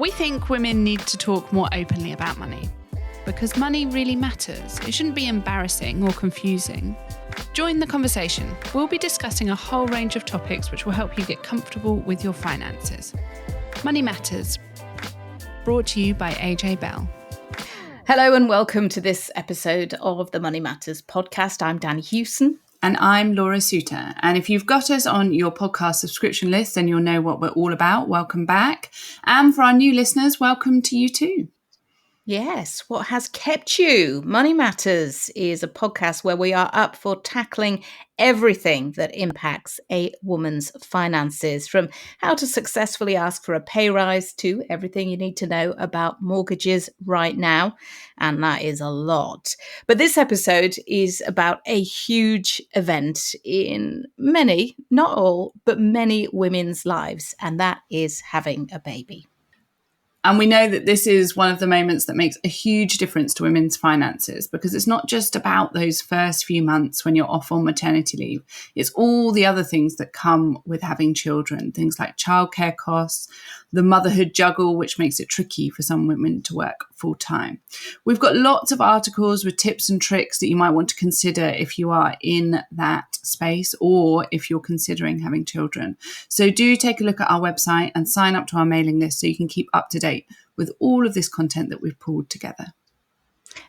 We think women need to talk more openly about money because money really matters. It shouldn't be embarrassing or confusing. Join the conversation. We'll be discussing a whole range of topics which will help you get comfortable with your finances. Money Matters, brought to you by AJ Bell. Hello and welcome to this episode of the Money Matters podcast. I'm Danni Hewson. And I'm Laura Suter. And if you've got us on your podcast subscription list, then you'll know what we're all about. Welcome back. And for our new listeners, welcome to you too. Yes, what has kept you? Money Matters is a podcast where we are up for tackling everything that impacts a woman's finances, from how to successfully ask for a pay rise to everything you need to know about mortgages right now. And that is a lot. But this episode is about a huge event in many, not all, but many women's lives. And that is having a baby. And we know that this is one of the moments that makes a huge difference to women's finances, because it's not just about those first few months when you're off on maternity leave. It's all the other things that come with having children, things like childcare costs, the motherhood juggle, which makes it tricky for some women to work full time. We've got lots of articles with tips and tricks that you might want to consider if you are in that space or if you're considering having children. So do take a look at our website and sign up to our mailing list so you can keep up to date with all of this content that we've pulled together.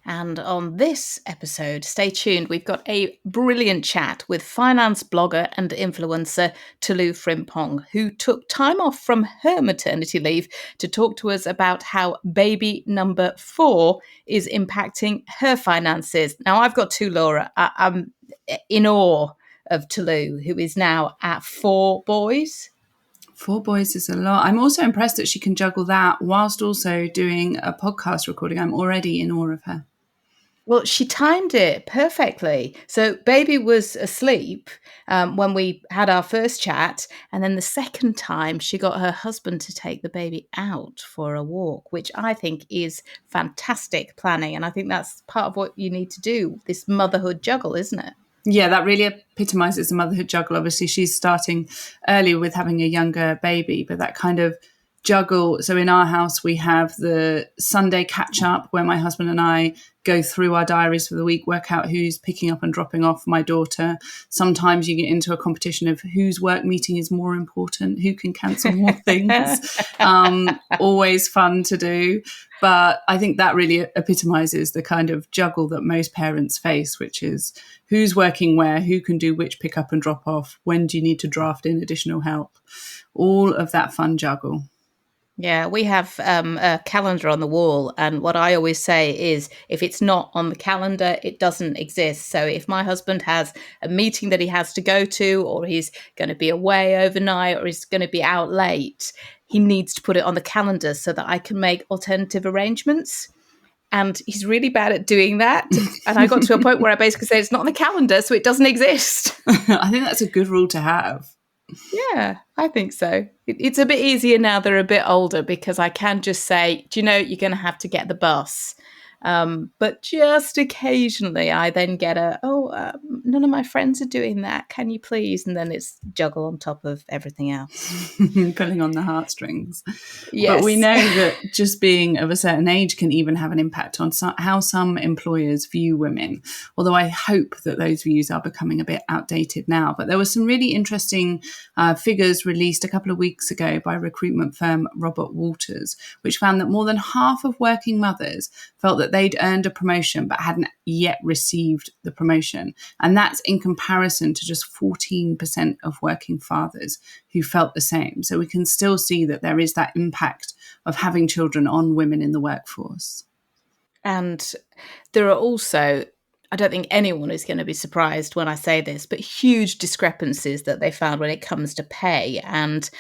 And on this episode, stay tuned, we've got a brilliant chat with finance blogger and influencer Tulu Frimpong, who took time off from her maternity leave to talk to us about how baby number 4 is impacting her finances. Now, I've got two, Laura. I'm in awe of Tulu, who is now at 4 boys. 4 boys is a lot. I'm also impressed that she can juggle that whilst also doing a podcast recording. I'm already in awe of her. Well, she timed it perfectly. So baby was asleep when we had our first chat. And then the second time she got her husband to take the baby out for a walk, which I think is fantastic planning. And I think that's part of what you need to do, this motherhood juggle, isn't it? Yeah, that really epitomizes the motherhood juggle. Obviously, she's starting early with having a younger baby, but that kind of juggle. So in our house, we have the Sunday catch up where my husband and I go through our diaries for the week, work out who's picking up and dropping off my daughter. Sometimes you get into a competition of whose work meeting is more important, who can cancel more things. Always fun to do. But I think that really epitomizes the kind of juggle that most parents face, which is who's working where, who can do which pick up and drop off, when do you need to draft in additional help, all of that fun juggle. Yeah, we have a calendar on the wall. And what I always say is if it's not on the calendar, it doesn't exist. So if my husband has a meeting that he has to go to, or he's going to be away overnight, or he's going to be out late, he needs to put it on the calendar so that I can make alternative arrangements. And he's really bad at doing that. And I got to a point where I basically said, it's not on the calendar, so it doesn't exist. I think that's a good rule to have. Yeah, I think so. It's a bit easier now they're a bit older, because I can just say, do you know, you're going to have to get the bus. But just occasionally I then get none of my friends are doing that. Can you please? And then it's juggle on top of everything else. Pulling on the heartstrings. Yes. But we know that just being of a certain age can even have an impact on how some employers view women. Although I hope that those views are becoming a bit outdated now. But there were some really interesting figures released a couple of weeks ago by recruitment firm Robert Walters, which found that more than half of working mothers felt that they'd earned a promotion but hadn't yet received the promotion. And that's in comparison to just 14% of working fathers who felt the same. So we can still see that there is that impact of having children on women in the workforce. And there are also, I don't think anyone is going to be surprised when I say this, but huge discrepancies that they found when it comes to pay. And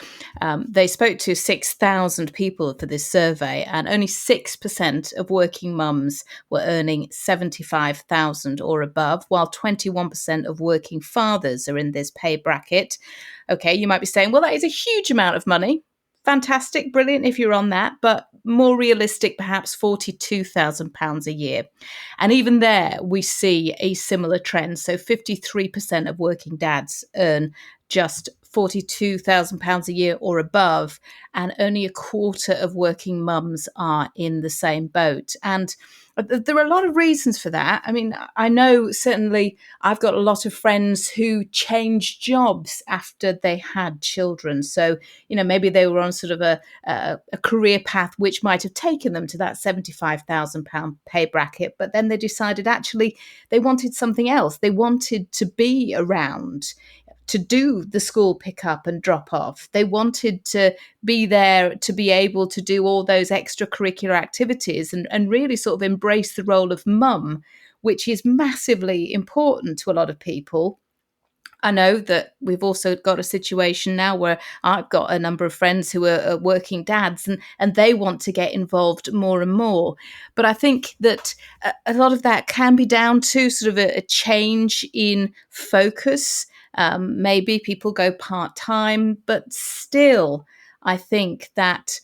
they spoke to 6,000 people for this survey, and only 6% of working mums were earning 75,000 or above, while 21% of working fathers are in this pay bracket. Okay, you might be saying, well, that is a huge amount of money. Fantastic, brilliant if you're on that. But more realistic, perhaps £42,000 a year. And even there, we see a similar trend. So 53% of working dads earn just £42,000 a year or above, and only a quarter of working mums are in the same boat. And there are a lot of reasons for that. I mean, I know certainly I've got a lot of friends who changed jobs after they had children. So, maybe they were on sort of a career path which might have taken them to that £75,000 pay bracket, but then they decided actually they wanted something else. They wanted to be around to do the school pick up and drop off. They wanted to be there to be able to do all those extracurricular activities and really sort of embrace the role of mum, which is massively important to a lot of people. I know that we've also got a situation now where I've got a number of friends who are working dads and they want to get involved more and more. But I think that a lot of that can be down to sort of a change in focus. Maybe people go part-time, but still, I think that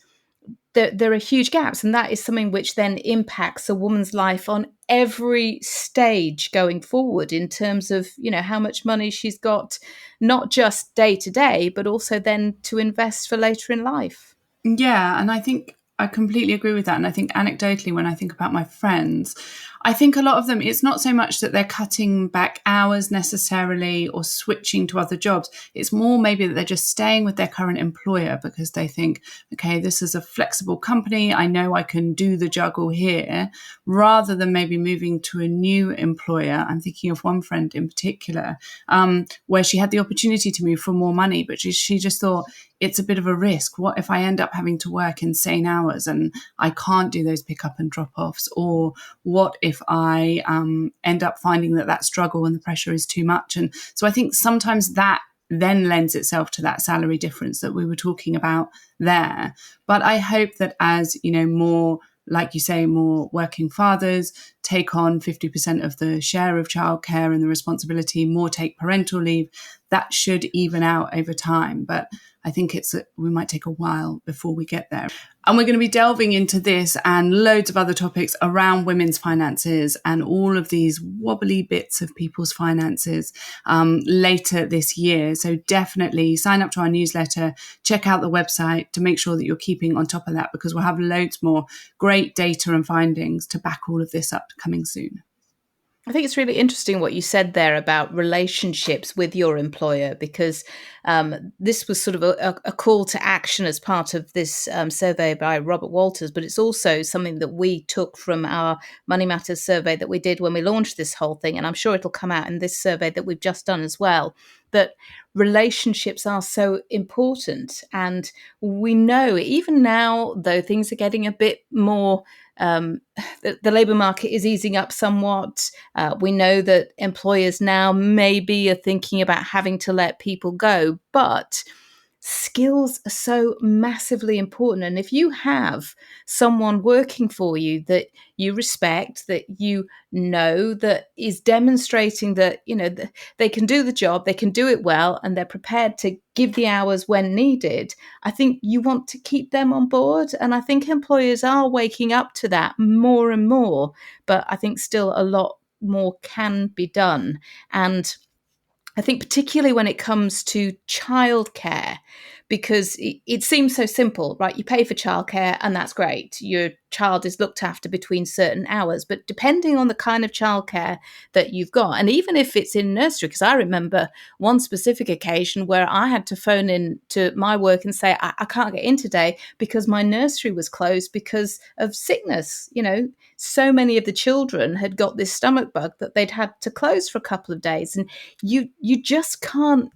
there are huge gaps, and that is something which then impacts a woman's life on every stage going forward in terms of, how much money she's got, not just day to day, but also then to invest for later in life. Yeah, and I think I completely agree with that. And I think anecdotally, when I think about my friends, I think a lot of them, it's not so much that they're cutting back hours necessarily or switching to other jobs. It's more maybe that they're just staying with their current employer because they think, okay, this is a flexible company. I know I can do the juggle here, rather than maybe moving to a new employer. I'm thinking of one friend in particular, where she had the opportunity to move for more money, but she just thought, it's a bit of a risk. What if I end up having to work insane hours and I can't do those pick up and drop offs? Or what if I end up finding that struggle and the pressure is too much? And so I think sometimes that then lends itself to that salary difference that we were talking about there. But I hope that as, more, like you say, more working fathers take on 50% of the share of childcare and the responsibility, more take parental leave, that should even out over time. But I think we might take a while before we get there. And we're going to be delving into this and loads of other topics around women's finances and all of these wobbly bits of people's finances later this year. So definitely sign up to our newsletter, check out the website to make sure that you're keeping on top of that, because we'll have loads more great data and findings to back all of this up coming soon. I think it's really interesting what you said there about relationships with your employer, because this was sort of a call to action as part of this survey by Robert Walters, but it's also something that we took from our Money Matters survey that we did when we launched this whole thing. And I'm sure it'll come out in this survey that we've just done as well, that relationships are so important. And we know even now, though things are getting a bit more, the labour market is easing up somewhat. We know that employers now maybe are thinking about having to let people go, but skills are so massively important. And if you have someone working for you that you respect, that you know, that is demonstrating that, they can do the job, they can do it well, and they're prepared to give the hours when needed, I think you want to keep them on board. And I think employers are waking up to that more and more, but I think still a lot more can be done. And I think particularly when it comes to childcare, because it seems so simple, right? You pay for childcare and that's great. Your child is looked after between certain hours, but depending on the kind of childcare that you've got, and even if it's in nursery, because I remember one specific occasion where I had to phone in to my work and say, I can't get in today because my nursery was closed because of sickness. So many of the children had got this stomach bug that they'd had to close for a couple of days. And you just can't,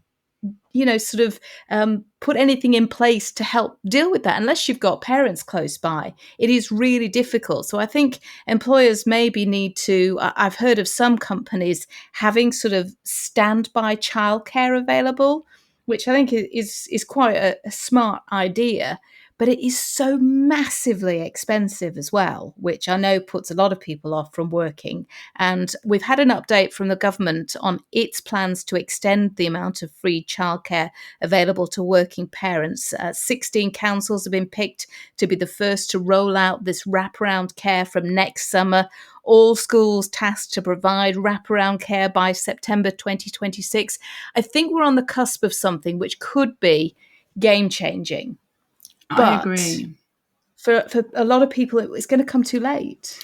put anything in place to help deal with that unless you've got parents close by. It is really difficult. So I think employers maybe need to, I've heard of some companies having sort of standby childcare available, which I think is quite a smart idea. but it is so massively expensive as well, which I know puts a lot of people off from working. And we've had an update from the government on its plans to extend the amount of free childcare available to working parents. 16 councils have been picked to be the first to roll out this wraparound care from next summer. All schools tasked to provide wraparound care by September 2026. I think we're on the cusp of something which could be game changing. I But agree. for a lot of people, it's going to come too late.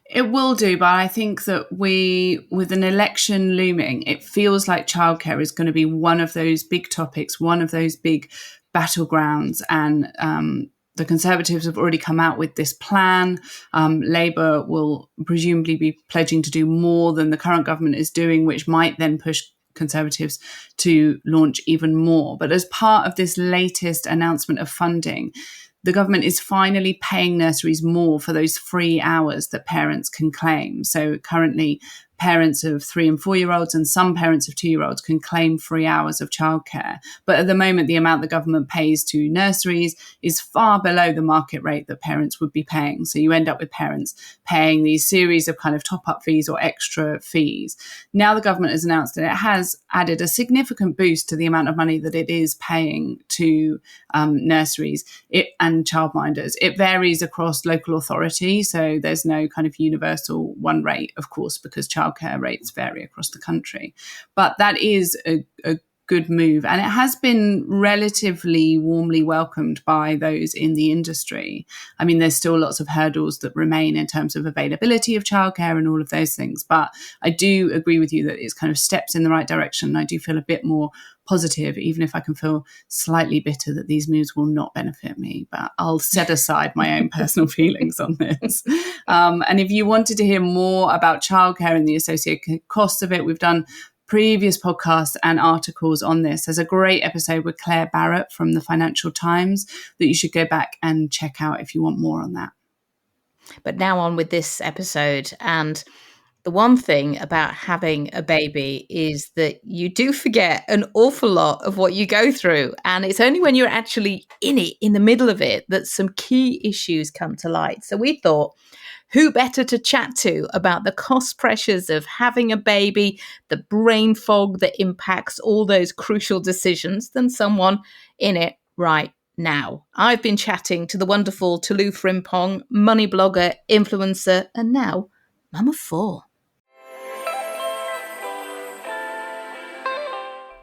It will do, but I think that with an election looming, it feels like childcare is going to be one of those big topics, one of those big battlegrounds. And the Conservatives have already come out with this plan. Labour will presumably be pledging to do more than the current government is doing, which might then push Conservatives to launch even more. But as part of this latest announcement of funding, the government is finally paying nurseries more for those free hours that parents can claim. So currently, parents of 3 and 4 year olds and some parents of 2-year-olds can claim free hours of childcare. But at the moment, the amount the government pays to nurseries is far below the market rate that parents would be paying. So you end up with parents paying these series of kind of top-up fees or extra fees. Now the government has announced that it has added a significant boost to the amount of money that it is paying to nurseries and childminders. It varies across local authority, so there's no kind of universal one rate, of course, because childcare rates vary across the country. But that is a good move, and it has been relatively warmly welcomed by those in the industry. I mean, there's still lots of hurdles that remain in terms of availability of childcare and all of those things, but I do agree with you that it's kind of steps in the right direction. I do feel a bit more positive, even if I can feel slightly bitter that these moves will not benefit me. But I'll set aside my own personal feelings on this. And if you wanted to hear more about childcare and the associated costs of it, we've done previous podcasts and articles on this. There's a great episode with Claire Barrett from the Financial Times that you should go back and check out if you want more on that. But now on with this episode. And the one thing about having a baby is that you do forget an awful lot of what you go through. And it's only when you're actually in it, in the middle of it, that some key issues come to light. So we thought, who better to chat to about the cost pressures of having a baby, the brain fog that impacts all those crucial decisions, than someone in it right now. I've been chatting to the wonderful Tolu Frimpong, money blogger, influencer, and now mum of 4.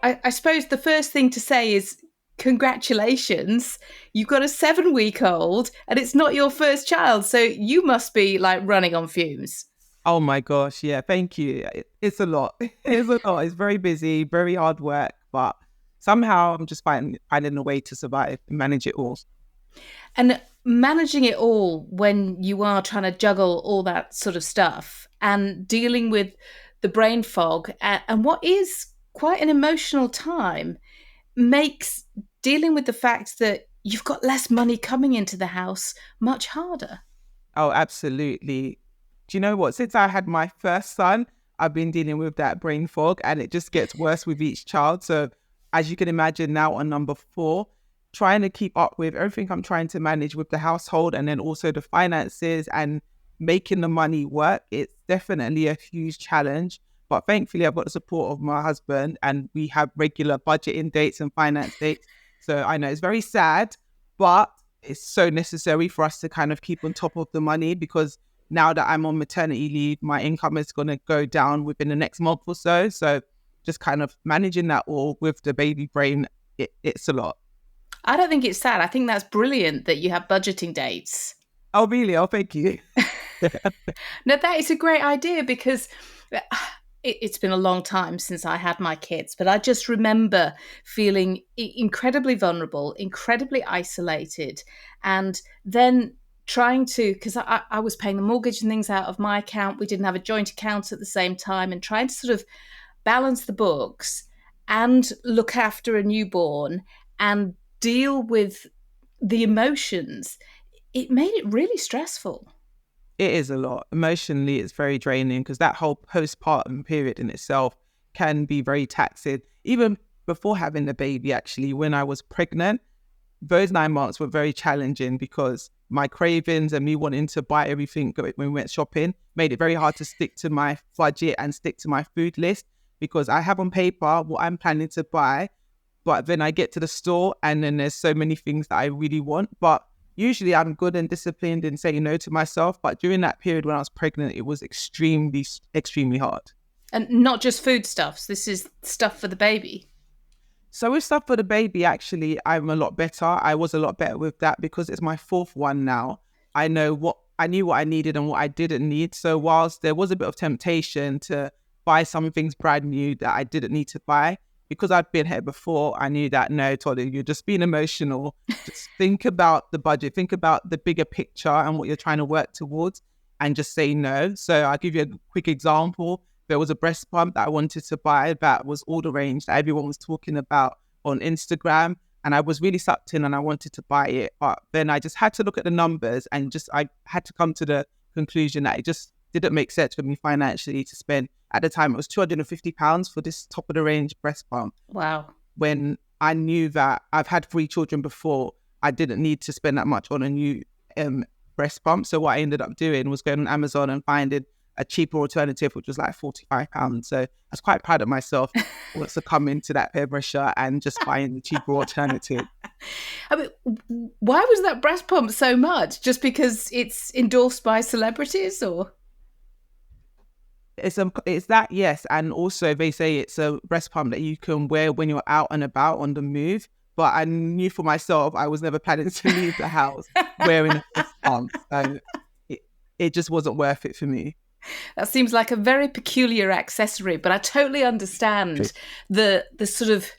I suppose the first thing to say is congratulations. You've got a 7-week-old and it's not your first child. So you must be like running on fumes. Oh my gosh. Yeah. Thank you. It's a lot. It's a lot. It's very busy, very hard work, but somehow I'm just finding a way to survive and manage it all. And managing it all when you are trying to juggle all that sort of stuff and dealing with the brain fog and what is quite an emotional time makes dealing with the fact that you've got less money coming into the house much harder. Oh, absolutely. Do you know what? Since I had my first son, I've been dealing with that brain fog, and it just gets worse with each child. So as you can imagine, now on number 4, trying to keep up with everything I'm trying to manage with the household and then also the finances and making the money work, it's definitely a huge challenge. But thankfully, I've got the support of my husband and we have regular budgeting dates and finance dates. So I know it's very sad, but it's so necessary for us to kind of keep on top of the money, because now that I'm on maternity leave, my income is going to go down within the next month or so. So just kind of managing that all with the baby brain, it's a lot. I don't think it's sad. I think that's brilliant that you have budgeting dates. Oh, really? Oh, thank you. No, that is a great idea, because it's been a long time since I had my kids, but I just remember feeling incredibly vulnerable, incredibly isolated, and then trying to, because I was paying the mortgage and things out of my account. We didn't have a joint account at the same time, and trying to sort of balance the books and look after a newborn and deal with the emotions. It made it really stressful. It is a lot. Emotionally, it's very draining, because that whole postpartum period in itself can be very taxing. Even before having the baby, actually, when I was pregnant, those 9 months were very challenging because my cravings and me wanting to buy everything when we went shopping made it very hard to stick to my budget and stick to my food list, because I have on paper what I'm planning to buy, but then I get to the store and then there's so many things that I really want. But usually I'm good and disciplined in saying no to myself. But during that period when I was pregnant, it was extremely, extremely hard. And not just foodstuffs. This is stuff for the baby. So with stuff for the baby, actually, I'm a lot better. I was a lot better with that because it's my fourth one now. I knew what I needed and what I didn't need. So whilst there was a bit of temptation to buy some things brand new that I didn't need to buy, because I'd been here before, I knew that, no, Tolly, you're just being emotional. Just think about the budget, think about the bigger picture and what you're trying to work towards, and just say no. So I'll give you a quick example. There was a breast pump that I wanted to buy that was all the range that everyone was talking about on Instagram. And I was really sucked in and I wanted to buy it. But then I just had to look at the numbers and I had to come to the conclusion that it just didn't make sense for me financially to spend. At the time, it was £250 for this top of the range breast pump. Wow. When I knew that I've had 3 children before, I didn't need to spend that much on a new breast pump. So what I ended up doing was going on Amazon and finding a cheaper alternative, which was like £45. So I was quite proud of myself to succumb into that peer pressure and just buying the cheaper alternative. I mean, why was that breast pump so much? Just because it's endorsed by celebrities, or? It's that, yes. And also they say it's a breast pump that you can wear when you're out and about on the move. But I knew for myself, I was never planning to leave the house wearing a breast pump. So it just wasn't worth it for me. That seems like a very peculiar accessory, but I totally understand the sort of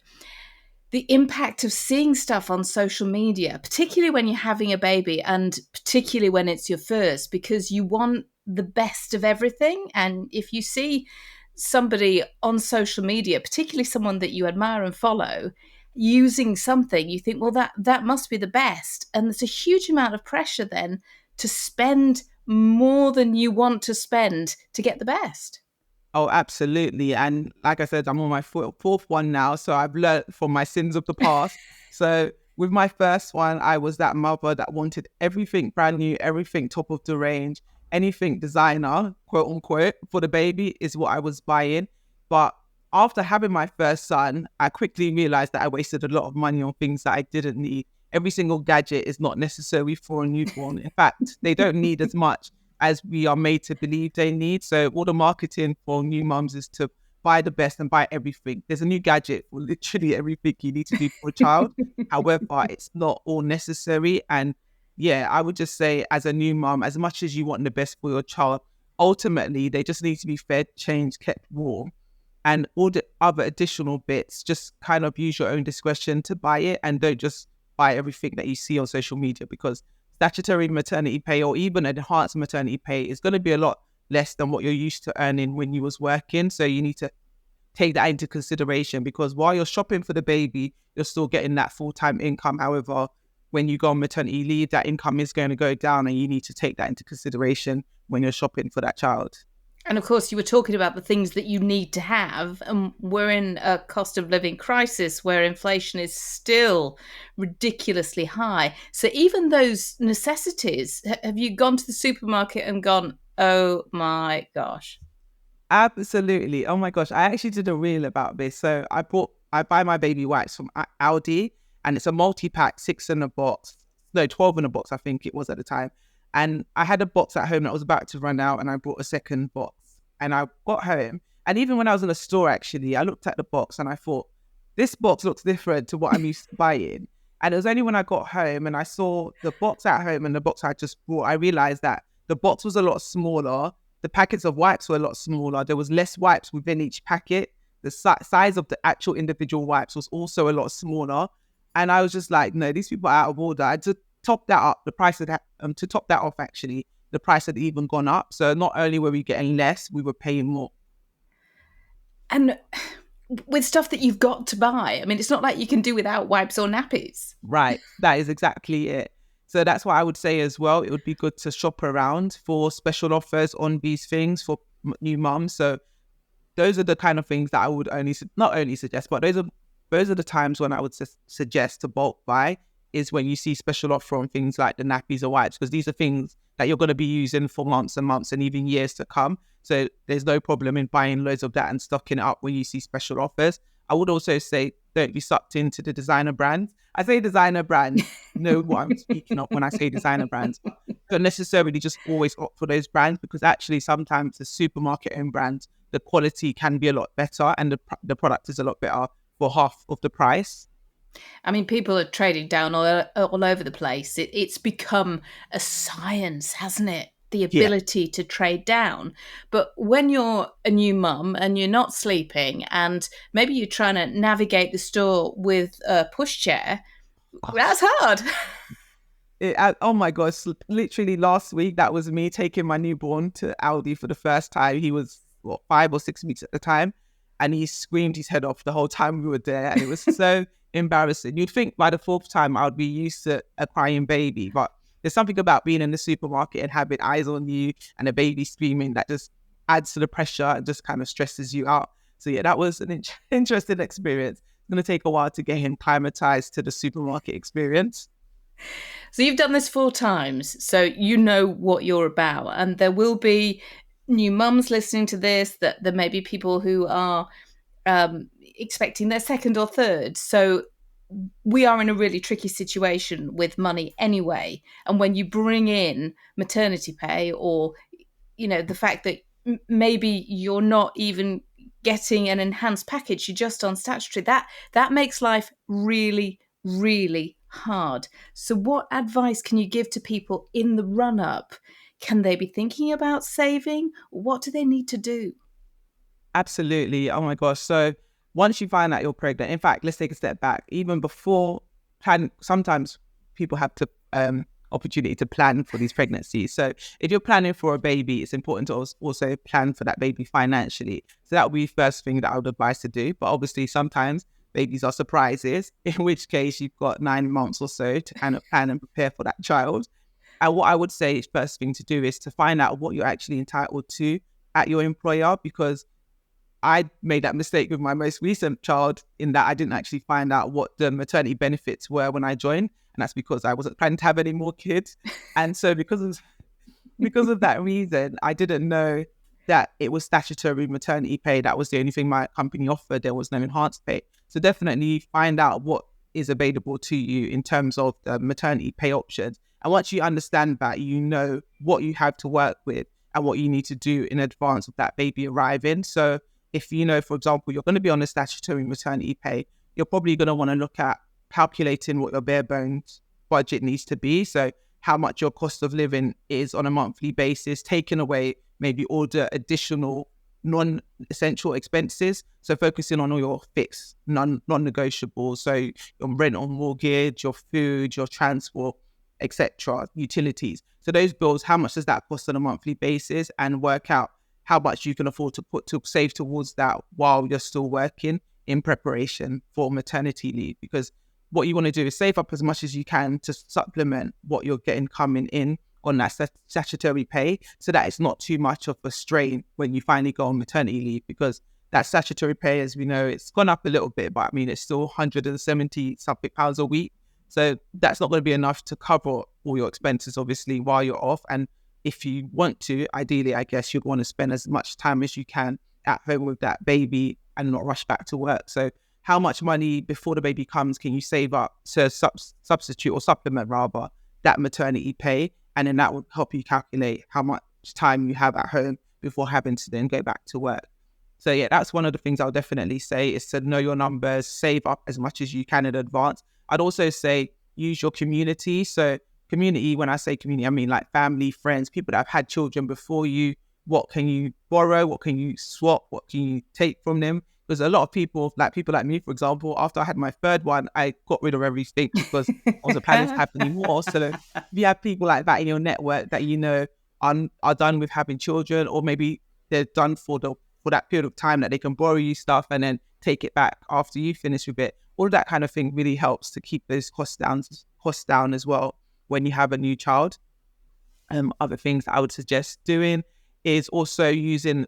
the impact of seeing stuff on social media, particularly when you're having a baby and particularly when it's your first, because you want the best of everything. And if you see somebody on social media, particularly someone that you admire and follow, using something, you think, well, that must be the best. And there's a huge amount of pressure then to spend more than you want to spend to get the best. Oh, absolutely. And like I said, I'm on my fourth one now. So I've learned from my sins of the past. So with my first one, I was that mother that wanted everything brand new, everything top of the range, anything designer, quote unquote, for the baby is what I was buying. But after having my first son, I quickly realized that I wasted a lot of money on things that I didn't need. Every single gadget is not necessary for a newborn. In fact, they don't need as much as we are made to believe they need. So all the marketing for new mums is to buy the best and buy everything. There's a new gadget for literally everything you need to do for a child. However, it's not all necessary. And yeah, I would just say as a new mum, as much as you want the best for your child, ultimately they just need to be fed, changed, kept warm. And all the other additional bits, just kind of use your own discretion to buy it, and don't just buy everything that you see on social media, because statutory maternity pay or even enhanced maternity pay is going to be a lot less than what you're used to earning when you was working. So you need to take that into consideration, because while you're shopping for the baby, you're still getting that full-time income. However, when you go on maternity leave, that income is going to go down, and you need to take that into consideration when you're shopping for that child. And of course, you were talking about the things that you need to have. And we're in a cost of living crisis where inflation is still ridiculously high. So even those necessities, have you gone to the supermarket and gone, oh my gosh? Absolutely. Oh my gosh. I actually did a reel about this. So I buy my baby wipes from Aldi, and it's a multi-pack, 6 in a box. No, 12 in a box, I think it was at the time. And I had a box at home that was about to run out, and I bought a second box. And I got home. And even when I was in the store, actually, I looked at the box and I thought, this box looks different to what I'm used to buying. And it was only when I got home and I saw the box at home and the box I just bought, I realized that the box was a lot smaller. The packets of wipes were a lot smaller. There was less wipes within each packet. The size of the actual individual wipes was also a lot smaller. And I was just like, no, these people are out of order. I just top that up, the price of that, to top that off, actually, the price had even gone up. So not only were we getting less, we were paying more. And with stuff that you've got to buy, I mean, it's not like you can do without wipes or nappies. Right. That is exactly it. So that's what I would say as well. It would be good to shop around for special offers on these things for new mums. So those are the kind of things that I would not only suggest, but those are the times when I would suggest to bulk buy. is when you see special offer on things like the nappies or wipes, because these are things that you're going to be using for months and months and even years to come. So there's no problem in buying loads of that and stocking it up when you see special offers. I would also say don't be sucked into the designer brands. I say designer brands, know what I'm speaking of when I say designer brands. Don't necessarily just always opt for those brands, because actually sometimes the supermarket owned brands, the quality can be a lot better and the product is a lot better for half of the price. I mean, people are trading down all over the place. It's become a science, hasn't it? The ability to trade down. But when you're a new mum and you're not sleeping and maybe you're trying to navigate the store with a pushchair, that's hard. Oh my gosh, literally last week, that was me taking my newborn to Aldi for the first time. He was 5 or 6 weeks at the time, and he screamed his head off the whole time we were there, and it was so embarrassing. You'd think by the 4th time I'd be used to a crying baby, but there's something about being in the supermarket and having eyes on you and a baby screaming that just adds to the pressure and just kind of stresses you out. So yeah, that was an interesting experience. It's going to take a while to get him climatized to the supermarket experience. So you've done this 4 times, so you know what you're about. And there will be new mums listening to this, that there may be people who are expecting their 2nd or 3rd. So we are in a really tricky situation with money anyway. And when you bring in maternity pay, or, you know, the fact that maybe you're not even getting an enhanced package, you're just on statutory, that makes life really, really hard. So what advice can you give to people in the run-up? Can they be thinking about saving? What do they need to do? Absolutely. Oh my gosh. So once you find out you're pregnant, in fact, let's take a step back. Even before plan, sometimes people have to opportunity to plan for these pregnancies. So if you're planning for a baby, it's important to also plan for that baby financially. So that would be the first thing that I would advise to do. But obviously sometimes babies are surprises, in which case you've got 9 months or so to kind of plan and prepare for that child. And what I would say is first thing to do is to find out what you're actually entitled to at your employer, because I made that mistake with my most recent child in that I didn't actually find out what the maternity benefits were when I joined. And that's because I wasn't planning to have any more kids. And so because of that reason, I didn't know that it was statutory maternity pay. That was the only thing my company offered. There was no enhanced pay. So definitely find out what is available to you in terms of the maternity pay options. And once you understand that, you know what you have to work with and what you need to do in advance of that baby arriving. So if you know, for example, you're going to be on a statutory maternity pay, you're probably going to want to look at calculating what your bare bones budget needs to be. So how much your cost of living is on a monthly basis, taking away maybe all the additional non-essential expenses. So focusing on all your fixed, non-negotiables. So your rent or mortgage, your food, your transport, etc., utilities. So those bills, how much does that cost on a monthly basis, and work out how much you can afford to save towards that while you're still working in preparation for maternity leave. Because what you want to do is save up as much as you can to supplement what you're getting coming in on that statutory pay, so that it's not too much of a strain when you finally go on maternity leave, because that statutory pay, as we know, it's gone up a little bit, but I mean, it's still 170 something pounds a week. So that's not going to be enough to cover all your expenses, obviously, while you're off. And if you want to, ideally, I guess you'd want to spend as much time as you can at home with that baby and not rush back to work. So how much money before the baby comes can you save up to substitute or supplement rather that maternity pay? And then that will help you calculate how much time you have at home before having to then go back to work. So yeah, that's one of the things I'll definitely say, is to know your numbers, save up as much as you can in advance. I'd also say use your community. So community, when I say community, I mean like family, friends, people that have had children before you. What can you borrow? What can you swap? What can you take from them? Because a lot of people like me, for example, after I had my 3rd one, I got rid of everything because I wasn't planning to have any more. So if you have people like that in your network that you know are done with having children, or maybe they're done for that period of time that they can borrow you stuff and then take it back after you finish with it, all that kind of thing really helps to keep those costs down as well when you have a new child. Other things that I would suggest doing is also using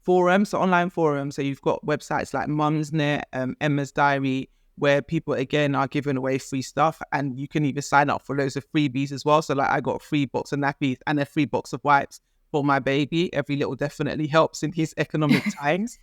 forums, so online forums. So you've got websites like Mumsnet, Emma's Diary, where people, again, are giving away free stuff, and you can even sign up for loads of freebies as well. So like I got a free box of nappies and a free box of wipes for my baby. Every little definitely helps in these economic times.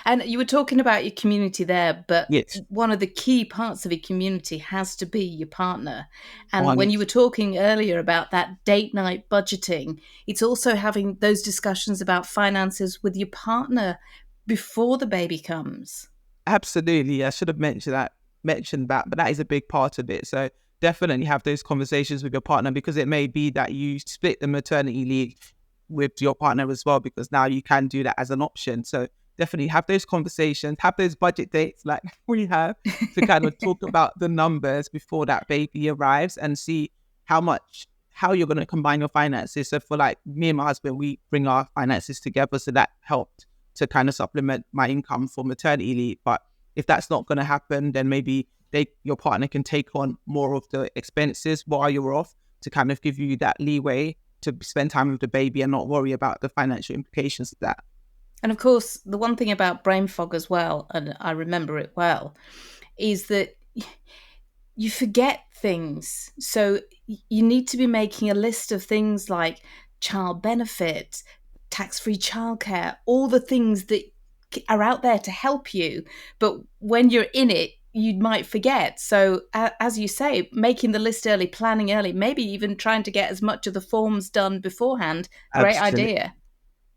And you were talking about your community there, but Yes. one of the key parts of your community has to be your partner. And when you were 100%. talking earlier about that date night budgeting, it's also having those discussions about finances with your partner before the baby comes. Absolutely. I should have mentioned that, but that is a big part of it. So definitely have those conversations with your partner, because it may be that you split the maternity leave with your partner as well, because now you can do that as an option. So definitely have those conversations, have those budget dates like we have, to kind of talk about the numbers before that baby arrives, and see how you're going to combine your finances. So for like me and my husband, we bring our finances together. So that helped to kind of supplement my income for maternity leave. But if that's not going to happen, then maybe your partner can take on more of the expenses while you're off, to kind of give you that leeway to spend time with the baby and not worry about the financial implications of that. And of course, the one thing about brain fog as well, and I remember it well, is that you forget things. So you need to be making a list of things like child benefit, tax-free childcare, all the things that are out there to help you. But when you're in it, you might forget. So as you say, making the list early, planning early, maybe even trying to get as much of the forms done beforehand. Great Absolutely. idea.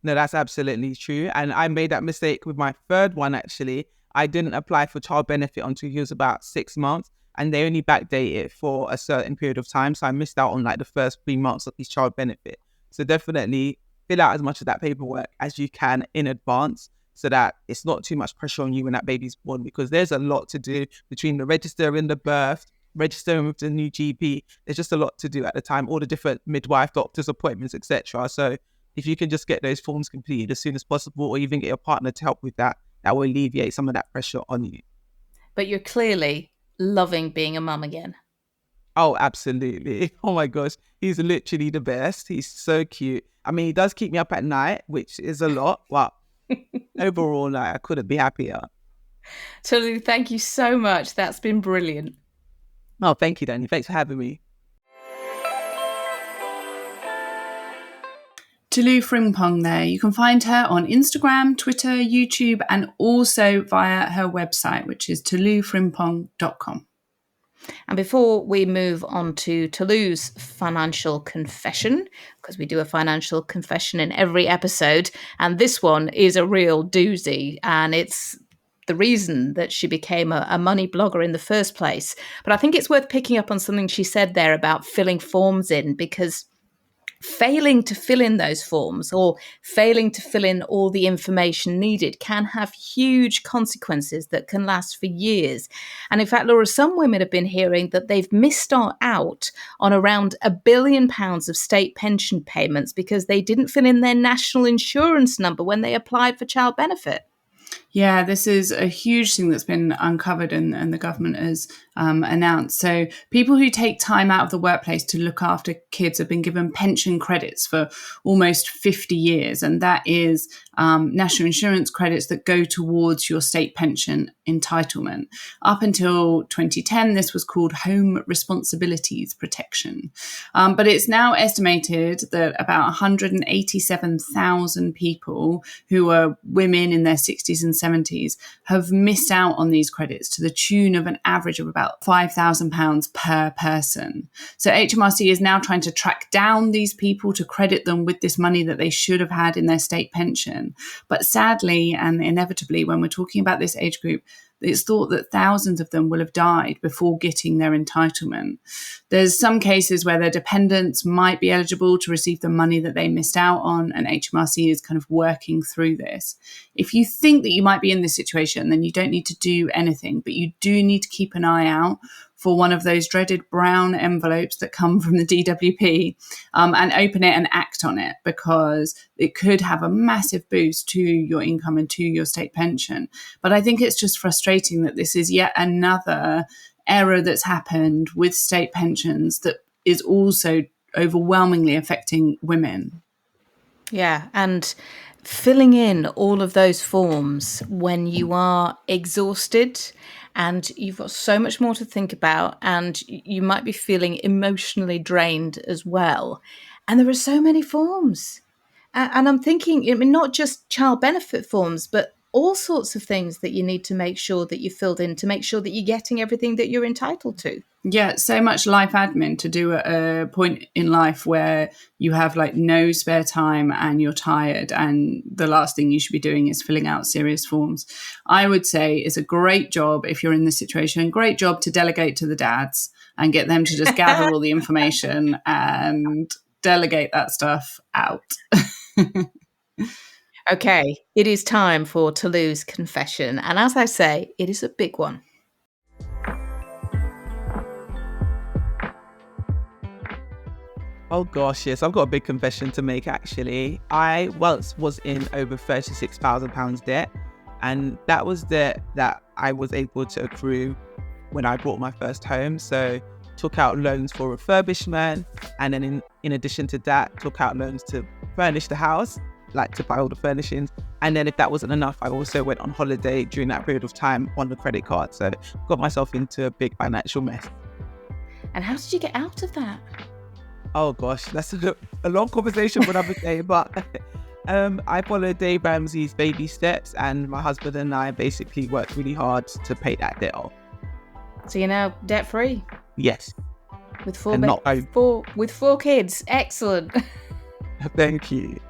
No, that's absolutely true. And I made that mistake with my third one, actually. I didn't apply for child benefit until he was about 6 months, and they only backdate it for a certain period of time. So I missed out on like the first 3 months of his child benefit. So definitely fill out as much of that paperwork as you can in advance, so that it's not too much pressure on you when that baby's born, because there's a lot to do between the registering the birth, registering with the new GP. There's just a lot to do at the time, all the different midwife, doctors' appointments, etc. So if you can just get those forms completed as soon as possible, or even get your partner to help with that, that will alleviate some of that pressure on you. But you're clearly loving being a mum again. Oh, absolutely. Oh my gosh. He's literally the best. He's so cute. I mean, he does keep me up at night, which is a lot, but overall, like, I couldn't be happier. Tolu, thank you so much. That's been brilliant. Oh, thank you, Danny. Thanks for having me. Tolu Frimpong there. You can find her on Instagram, Twitter, YouTube, and also via her website, which is tolufrimpong.com. And before we move on to Tolu's financial confession, because we do a financial confession in every episode, and this one is a real doozy, and it's the reason that she became a money blogger in the first place. But I think it's worth picking up on something she said there about filling forms in, because failing to fill in those forms or failing to fill in all the information needed can have huge consequences that can last for years. And in fact, Laura, some women have been hearing that they've missed out on around £1 billion of state pension payments because they didn't fill in their national insurance number when they applied for child benefit. Yeah, this is a huge thing that's been uncovered and the government has announced. So people who take time out of the workplace to look after kids have been given pension credits for almost 50 years. And that is national insurance credits that go towards your state pension entitlement. Up until 2010, this was called Home Responsibilities Protection. But it's now estimated that about 187,000 people who are women in their 60s and 70s have missed out on these credits to the tune of an average of about £5,000 per person. So HMRC is now trying to track down these people to credit them with this money that they should have had in their state pension. But sadly and inevitably, when we're talking about this age group, it's thought that thousands of them will have died before getting their entitlement. There's some cases where their dependents might be eligible to receive the money that they missed out on, and HMRC is kind of working through this. If you think that you might be in this situation, then you don't need to do anything, but you do need to keep an eye out for one of those dreaded brown envelopes that come from the DWP and open it and act on it, because it could have a massive boost to your income and to your state pension. But I think it's just frustrating that this is yet another error that's happened with state pensions that is also overwhelmingly affecting women. Yeah, and filling in all of those forms when you are exhausted and you've got so much more to think about, and you might be feeling emotionally drained as well. And there are so many forms. And I'm thinking, I mean, not just child benefit forms, but all sorts of things that you need to make sure that you filled in to make sure that you're getting everything that you're entitled to. Yeah, so much life admin to do at a point in life where you have like no spare time and you're tired, and the last thing you should be doing is filling out serious forms. I would say it's a great job, if you're in this situation, great job to delegate to the dads and get them to just gather all the information and delegate that stuff out. Okay, it is time for Toulou's confession. And as I say, it is a big one. Oh gosh, yes, I've got a big confession to make actually. I once was in over £36,000 debt, and that was debt that I was able to accrue when I bought my first home. So took out loans for refurbishment, and then in addition to that, took out loans to furnish the house, like to buy all the furnishings. And then if that wasn't enough, I also went on holiday during that period of time on the credit card. So got myself into a big financial mess. And how did you get out of that? Oh gosh, that's a long conversation for another day, but I followed Dave Ramsey's baby steps, and my husband and I basically worked really hard to pay that debt off. So you're now debt free? Yes. With four kids. Excellent. Thank you.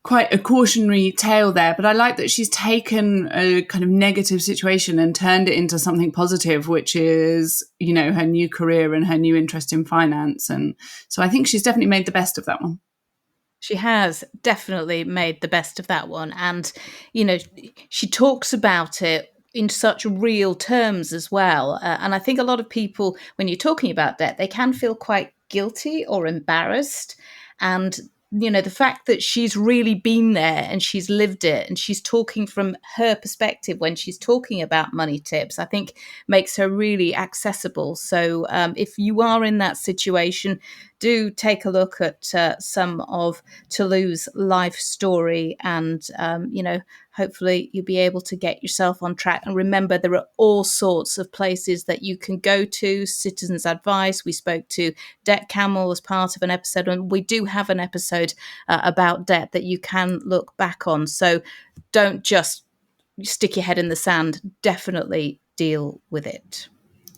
Quite a cautionary tale there, but I like that she's taken a kind of negative situation and turned it into something positive, which is, you know, her new career and her new interest in finance. And so I think she's definitely made the best of that one. She has definitely made the best of that one. And, you know, she talks about it in such real terms as well. And I think a lot of people, when you're talking about debt, they can feel quite guilty or embarrassed. And you know, the fact that she's really been there and she's lived it and she's talking from her perspective when she's talking about money tips, I think makes her really accessible. So if you are in that situation, do take a look at some of Toulou's life story, and, you know, hopefully you'll be able to get yourself on track. And remember, there are all sorts of places that you can go to. Citizens Advice, we spoke to Debt Camel as part of an episode, and we do have an episode about debt that you can look back on. So don't just stick your head in the sand, definitely deal with it.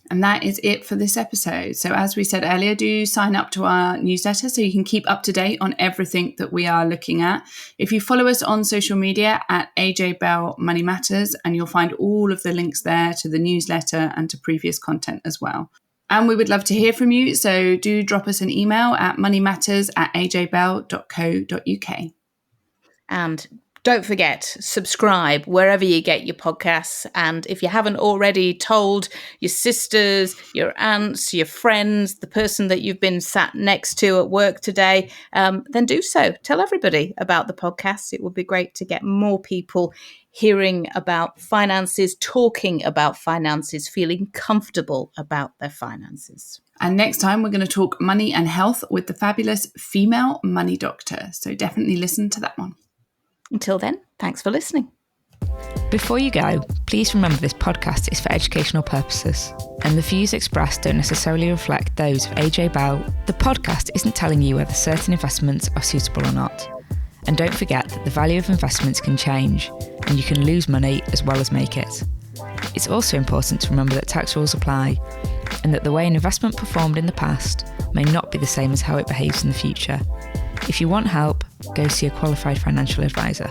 And that is it for this episode. So as we said earlier, do sign up to our newsletter so you can keep up to date on everything that we are looking at. If you follow us on social media at AJ Bell Money Matters, and you'll find all of the links there to the newsletter and to previous content as well. And we would love to hear from you. So do drop us an email at moneymatters@ajbell.co.uk. And don't forget, subscribe wherever you get your podcasts. And if you haven't already told your sisters, your aunts, your friends, the person that you've been sat next to at work today, then do so. Tell everybody about the podcast. It would be great to get more people hearing about finances, talking about finances, feeling comfortable about their finances. And next time we're going to talk money and health with the fabulous female money doctor. So definitely listen to that one. Until then, thanks for listening. Before you go, please remember this podcast is for educational purposes, and the views expressed don't necessarily reflect those of AJ Bell. The podcast isn't telling you whether certain investments are suitable or not. And don't forget that the value of investments can change, and you can lose money as well as make it. It's also important to remember that tax rules apply, and that the way an investment performed in the past may not be the same as how it behaves in the future. If you want help, go see a qualified financial advisor.